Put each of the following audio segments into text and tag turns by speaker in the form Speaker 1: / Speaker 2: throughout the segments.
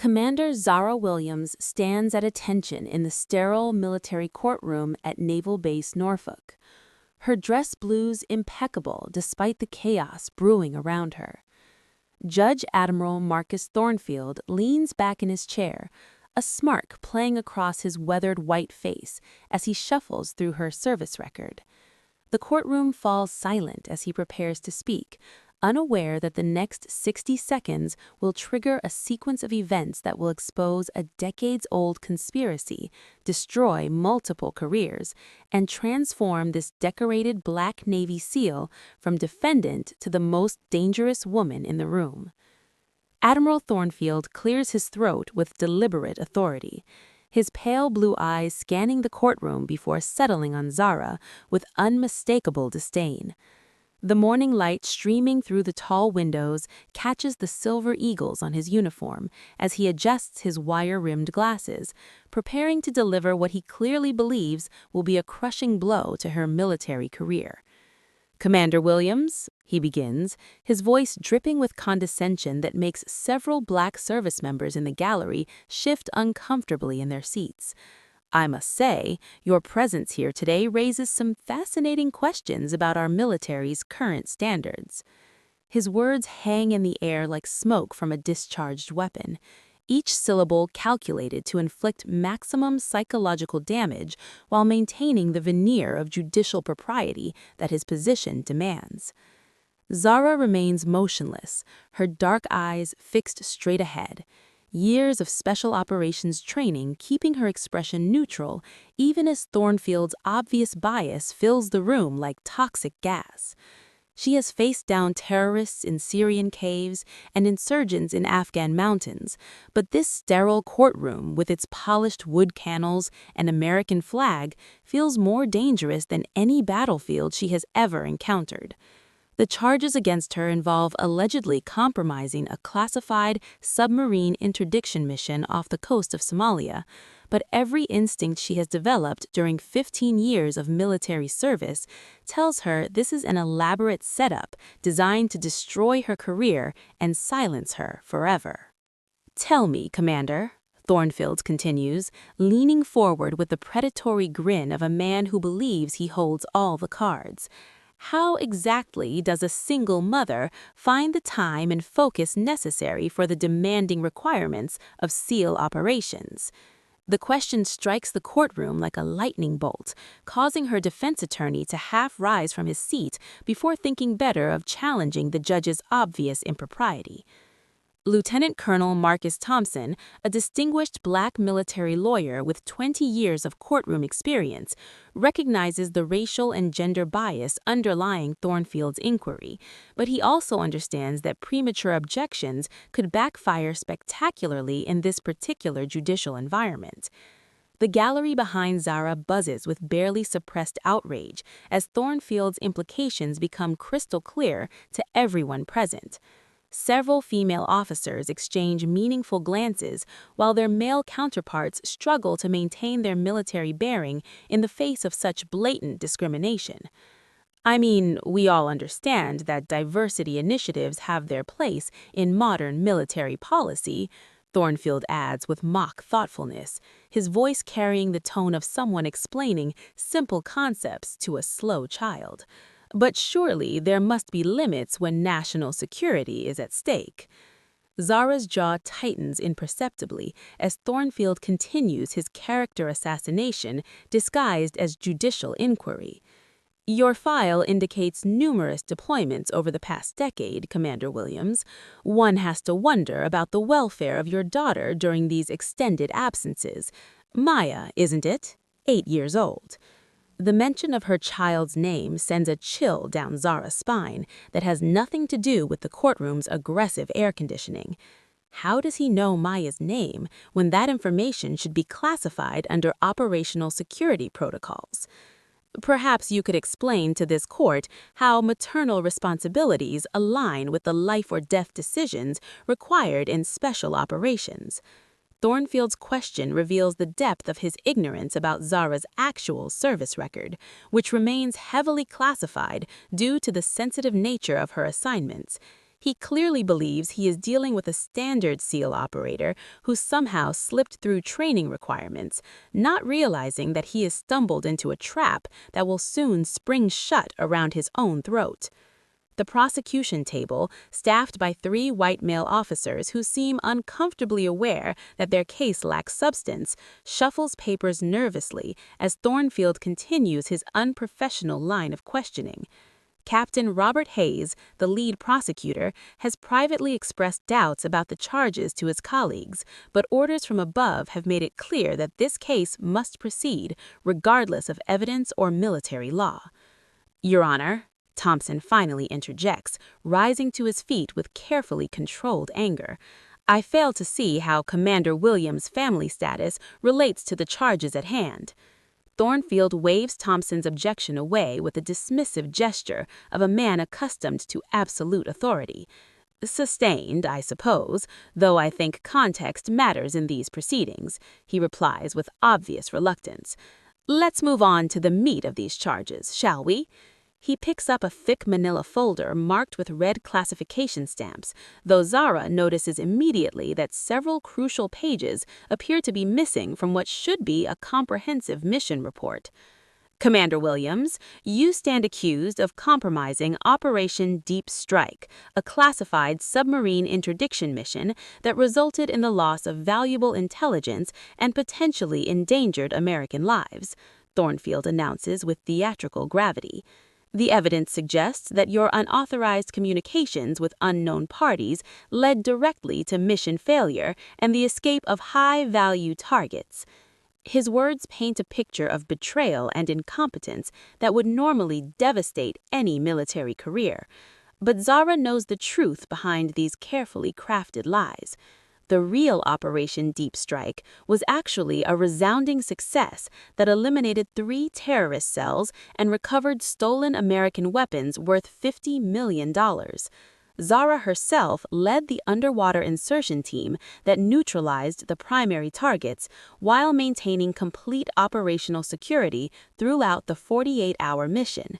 Speaker 1: Commander Zara Williams stands at attention in the sterile military courtroom at Naval Base Norfolk. Her dress blues impeccable despite the chaos brewing around her. Judge Admiral Marcus Thornfield leans back in his chair, a smirk playing across his weathered white face as he shuffles through her service record. The courtroom falls silent as he prepares to speak, unaware that the next 60 seconds will trigger a sequence of events that will expose a decades-old conspiracy, destroy multiple careers, and transform this decorated Black Navy SEAL from defendant to the most dangerous woman in the room. Admiral Thornfield clears his throat with deliberate authority, his pale blue eyes scanning the courtroom before settling on Zara with unmistakable disdain. The morning light streaming through the tall windows catches the silver eagles on his uniform as he adjusts his wire-rimmed glasses, preparing to deliver what he clearly believes will be a crushing blow to her military career. "Commander Williams," he begins, his voice dripping with condescension that makes several Black service members in the gallery shift uncomfortably in their seats. "I must say, your presence here today raises some fascinating questions about our military's current standards." His words hang in the air like smoke from a discharged weapon, each syllable calculated to inflict maximum psychological damage while maintaining the veneer of judicial propriety that his position demands. Zara remains motionless, her dark eyes fixed straight ahead. Years of special operations training keeping her expression neutral, even as Thornfield's obvious bias fills the room like toxic gas. She has faced down terrorists in Syrian caves and insurgents in Afghan mountains, but this sterile courtroom with its polished wood panels and American flag feels more dangerous than any battlefield she has ever encountered. The charges against her involve allegedly compromising a classified submarine interdiction mission off the coast of Somalia, but every instinct she has developed during 15 years of military service tells her this is an elaborate setup designed to destroy her career and silence her forever. "Tell me, Commander," Thornfield continues, leaning forward with the predatory grin of a man who believes he holds all the cards. "How exactly does a single mother find the time and focus necessary for the demanding requirements of SEAL operations?" The question strikes the courtroom like a lightning bolt, causing her defense attorney to half rise from his seat before thinking better of challenging the judge's obvious impropriety. Lieutenant Colonel Marcus Thompson, a distinguished Black military lawyer with 20 years of courtroom experience, recognizes the racial and gender bias underlying Thornfield's inquiry, but he also understands that premature objections could backfire spectacularly in this particular judicial environment. The gallery behind Zara buzzes with barely suppressed outrage as Thornfield's implications become crystal clear to everyone present. Several female officers exchange meaningful glances while their male counterparts struggle to maintain their military bearing in the face of such blatant discrimination. "I mean, we all understand that diversity initiatives have their place in modern military policy," Thornfield adds with mock thoughtfulness, his voice carrying the tone of someone explaining simple concepts to a slow child. "But surely there must be limits when national security is at stake." Zara's jaw tightens imperceptibly as Thornfield continues his character assassination disguised as judicial inquiry. "Your file indicates numerous deployments over the past decade, Commander Williams. One has to wonder about the welfare of your daughter during these extended absences. Maya, isn't it? 8 years old." The mention of her child's name sends a chill down Zara's spine that has nothing to do with the courtroom's aggressive air conditioning. How does he know Maya's name when that information should be classified under operational security protocols? "Perhaps you could explain to this court how maternal responsibilities align with the life or death decisions required in special operations." Thornfield's question reveals the depth of his ignorance about Zara's actual service record, which remains heavily classified due to the sensitive nature of her assignments. He clearly believes he is dealing with a standard SEAL operator who somehow slipped through training requirements, not realizing that he has stumbled into a trap that will soon spring shut around his own throat. The prosecution table, staffed by 3 white male officers who seem uncomfortably aware that their case lacks substance, shuffles papers nervously as Thornfield continues his unprofessional line of questioning. Captain Robert Hayes, the lead prosecutor, has privately expressed doubts about the charges to his colleagues, but orders from above have made it clear that this case must proceed, regardless of evidence or military law. "Your Honor," Thompson finally interjects, rising to his feet with carefully controlled anger, "I fail to see how Commander Williams' family status relates to the charges at hand." Thornfield waves Thompson's objection away with a dismissive gesture of a man accustomed to absolute authority. "Sustained, I suppose, though I think context matters in these proceedings," he replies with obvious reluctance. "Let's move on to the meat of these charges, shall we?" He picks up a thick manila folder marked with red classification stamps, though Zara notices immediately that several crucial pages appear to be missing from what should be a comprehensive mission report. "Commander Williams, you stand accused of compromising Operation Deep Strike, a classified submarine interdiction mission that resulted in the loss of valuable intelligence and potentially endangered American lives," Thornfield announces with theatrical gravity. "The evidence suggests that your unauthorized communications with unknown parties led directly to mission failure and the escape of high-value targets." His words paint a picture of betrayal and incompetence that would normally devastate any military career. But Zara knows the truth behind these carefully crafted lies. The real Operation Deep Strike was actually a resounding success that eliminated 3 terrorist cells and recovered stolen American weapons worth $50 million. Zara herself led the underwater insertion team that neutralized the primary targets while maintaining complete operational security throughout the 48-hour mission.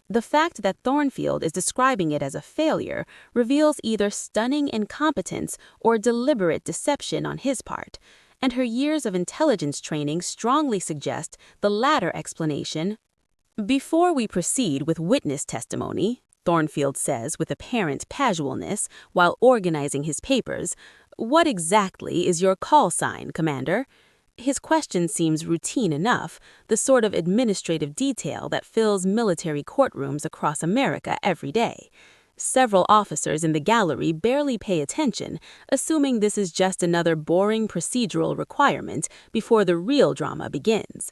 Speaker 1: The fact that Thornfield is describing it as a failure reveals either stunning incompetence or deliberate deception on his part, and her years of intelligence training strongly suggest the latter explanation. "Before we proceed with witness testimony," Thornfield says with apparent casualness while organizing his papers, "what exactly is your call sign, Commander?" His question seems routine enough, the sort of administrative detail that fills military courtrooms across America every day. Several officers in the gallery barely pay attention, assuming this is just another boring procedural requirement before the real drama begins.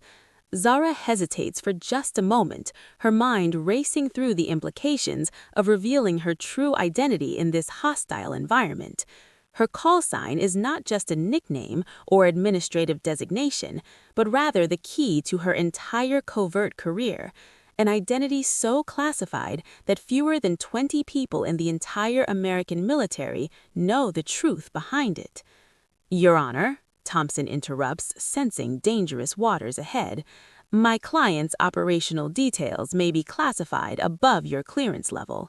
Speaker 1: Zara hesitates for just a moment, her mind racing through the implications of revealing her true identity in this hostile environment. Her call sign is not just a nickname or administrative designation, but rather the key to her entire covert career, an identity so classified that fewer than 20 people in the entire American military know the truth behind it. "Your Honor," Thompson interrupts, sensing dangerous waters ahead, "my client's operational details may be classified above your clearance level."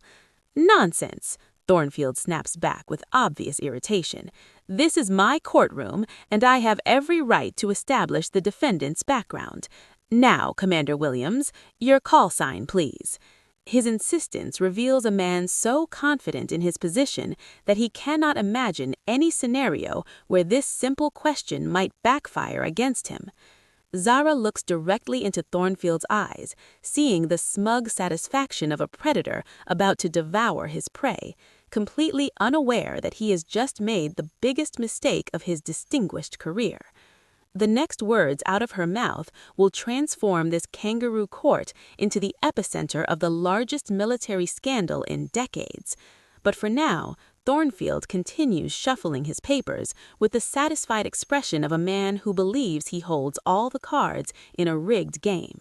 Speaker 1: "Nonsense!" Thornfield snaps back with obvious irritation. "This is my courtroom, and I have every right to establish the defendant's background. Now, Commander Williams, your call sign, please." His insistence reveals a man so confident in his position that he cannot imagine any scenario where this simple question might backfire against him. Zara looks directly into Thornfield's eyes, seeing the smug satisfaction of a predator about to devour his prey, completely unaware that he has just made the biggest mistake of his distinguished career. The next words out of her mouth will transform this kangaroo court into the epicenter of the largest military scandal in decades. But for now, Thornfield continues shuffling his papers with the satisfied expression of a man who believes he holds all the cards in a rigged game.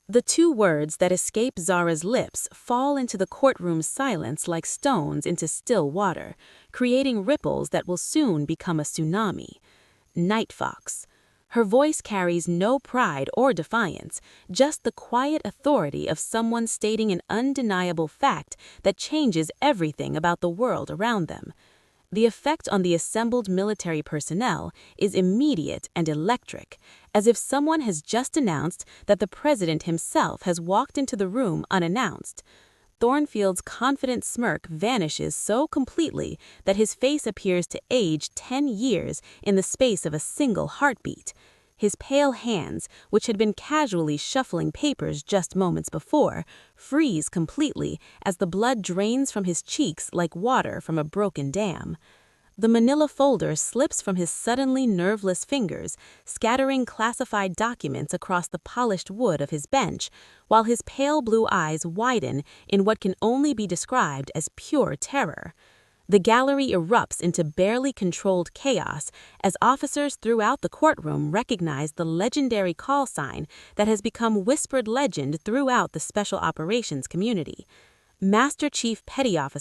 Speaker 1: The 2 words that escape Zara's lips fall into the courtroom's silence like stones into still water, creating ripples that will soon become a tsunami. Night Fox. Her voice carries no pride or defiance, just the quiet authority of someone stating an undeniable fact that changes everything about the world around them. The effect on the assembled military personnel is immediate and electric, as if someone has just announced that the president himself has walked into the room unannounced. Thornfield's confident smirk vanishes so completely that his face appears to age 10 years in the space of a single heartbeat. His pale hands, which had been casually shuffling papers just moments before, freeze completely as the blood drains from his cheeks like water from a broken dam. The manila folder slips from his suddenly nerveless fingers, scattering classified documents across the polished wood of his bench, while his pale blue eyes widen in what can only be described as pure terror. The gallery erupts into barely controlled chaos as officers throughout the courtroom recognize the legendary call sign that has become whispered legend throughout the special operations community. Master Chief Petty Officer